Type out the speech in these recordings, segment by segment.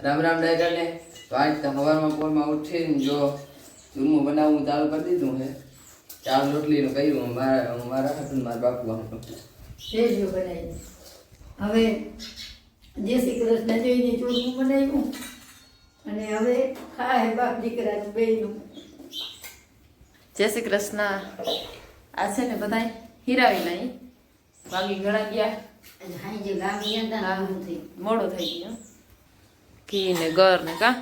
રામ રામ ડાયરા ને તો આજ તો સવારમાં પોરમાં ઉઠીને જો ચૂરમું બનાવવું ચાલુ કરી દીધું છે. ચાર રોટલીનું કર્યું મારા હાથમાં મારા બાપુ આમ રેડિયો બનાવી. હવે જય શ્રી કૃષ્ણ જોઈને ચૂરમું બનાવ્યું અને હવે ખાય બાપ દીકરાનું બેયનું. જય શ્રી કૃષ્ણ. આ છે ને બધા હીરાવી નહીં વાગી ઘણા ગયા અને હાઈ જે ગામ ગયા હતા મોડો થઈ ગયો. ઘી ને ગર ને કા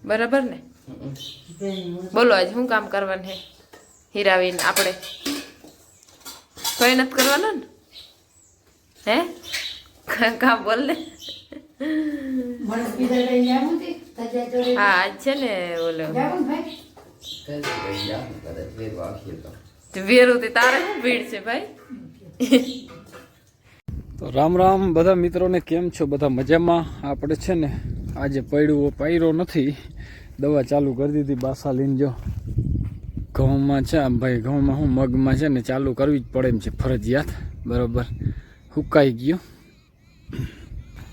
બરાબર ને. બોલો આજે શું કામ કરવાનું છે હીરાવીને આપણે કઈ નથી કરવાનું ને હે કામ બોલ ને. હા આજ છે ને ઓલો વેરુથી તારે શું ભીડ છે ભાઈ. તો રામ રામ બધા મિત્રોને, કેમ છો બધા મજામાં? આપણે છે ને આજે પાયરો નથી, દવા ચાલુ કરી દીધી બાસા લઈને. જો ઘઉંમાં છે ભાઈ, ઘઉંમાં હું મગમાં છે ને ચાલુ કરવી જ પડે એમ છે ફરજિયાત, બરાબર. હુકાઈ ગયો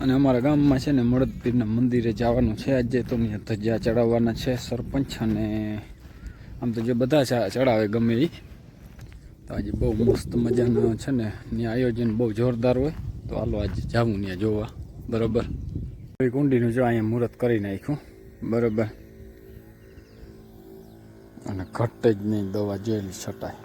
અને અમારા ગામમાં છે ને મળદપીરના મંદિરે જવાનું છે આજે, તો ત્યાં ધજા ચડાવવાના છે સરપંચ, અને આમ તો જે બધા ચડાવે ગમે એ. તો આજે બહુ મસ્ત મજાનું છે ને ત્યાં આયોજન બહુ જોરદાર હોય. તો હાલો આજે જાવું ત્યાં જોવા, બરાબર. કુંડીનું જો અહીંયા મુહૂર્ત કરી નાખ્યું, બરાબર. અને ઘટે જ નહીં, દવા જોયેલી છટાય.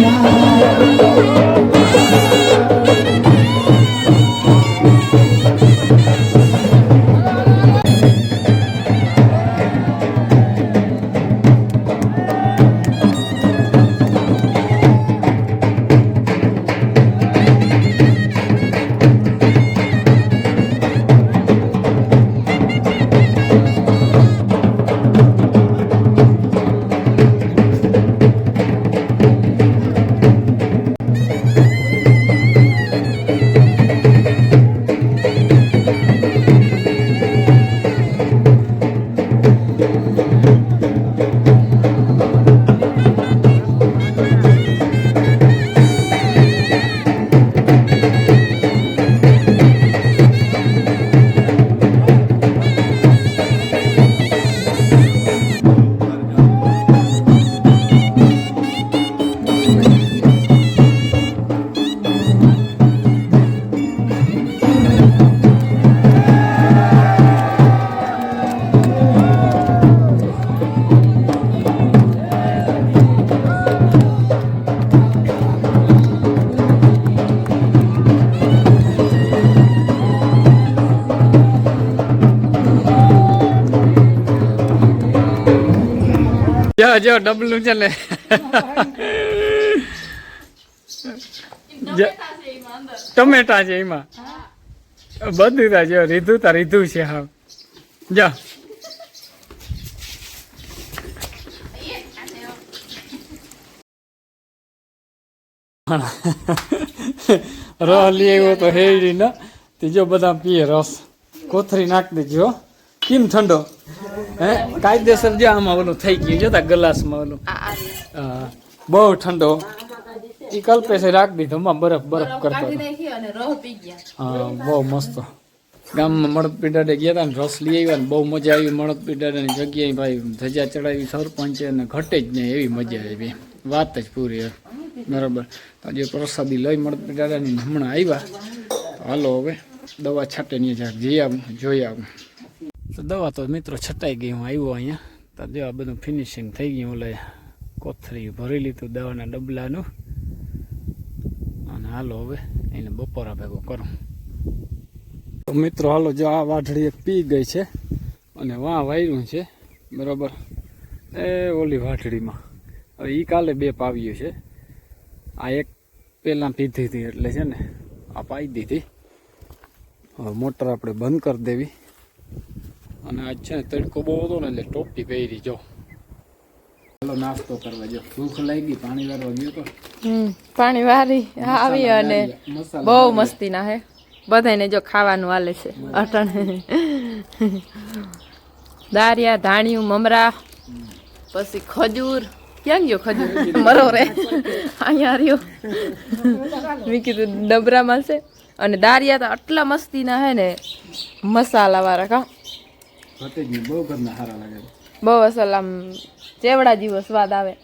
Yeah. જો ડબલું છે ને ટમેટા છે એમાં બધું તા જો રીધું છે હા જા રસ લઈ આવ્યો તો હેડી ના ત્રીજો બધા પીએ રસ કોથરી નાખી દેજો કેમ ઠંડો હે કાયદેસર જો આમાં ઓલું થઈ ગયું જોતા ગ્લાસમાં ઓલું હા બહુ ઠંડો એ કલ્પેશે રાખી દીધો બરફ કરતો હા બહુ મસ્ત ગામમાં મળદ પીડાડે ગયા હતા ને રસ લઈ આવ્યા ને બહુ મજા આવી મળદ પીડાડાની જગ્યાએ ભાઈ ધજા ચડાવી સરપંચે અને ઘટે જ નહીં એવી મજા આવી વાત જ પૂરી બરાબર આજે પ્રસાદી લઈ મળદ પીડાડાની હમણાં આવ્યા હાલો હવે દવા છાંટે નહીં જરાક જઈ આવું જોઈ આવું તો દવા તો મિત્રો છટાઈ ગઈ હું આવ્યો અહીંયા તો જો આ બધું ફિનિશિંગ થઈ ગયું ઓલે કોથરી ભરી લીધું દવાના ડબલાનું અને હાલો હવે એને બપોરા ભેગો કરું તો મિત્રો હાલો જો આ વાઢળી એક પી ગઈ છે અને વાં વાયરું છે બરાબર એ ઓલી વાઢળીમાં હવે એ કાલે 2 પાવ્યું છે આ એક પહેલાં પીધી હતી એટલે છે ને આ પાઈ દીધી હવે મોટર આપણે બંધ કરી દેવી અને આજ છે ને તડકો બહુ હતો ને એટલે ટોપી પહેરી જો ચાલો નાસ્તો કરવા જો ભૂખ લાગી પાણી વારવા ગયો તો પાણી વારી આવી અને બહુ મસ્તી ના હે બધાને જો ખાવાનું હાલે છે અટાણે દારિયા ધાણિયું મમરા પછી ખજૂર ક્યાં ગયો ખજૂર મરો રે અહીંયા રહ્યો મેં કીધું ડબરામાં છે અને દારિયા તો આટલા મસ્તી ના હે ને મસાલા વાળા કા બહુ ઘરના સારા લાગે બહુ અસલ આમ ચેવડા જેવો સ્વાદ આવે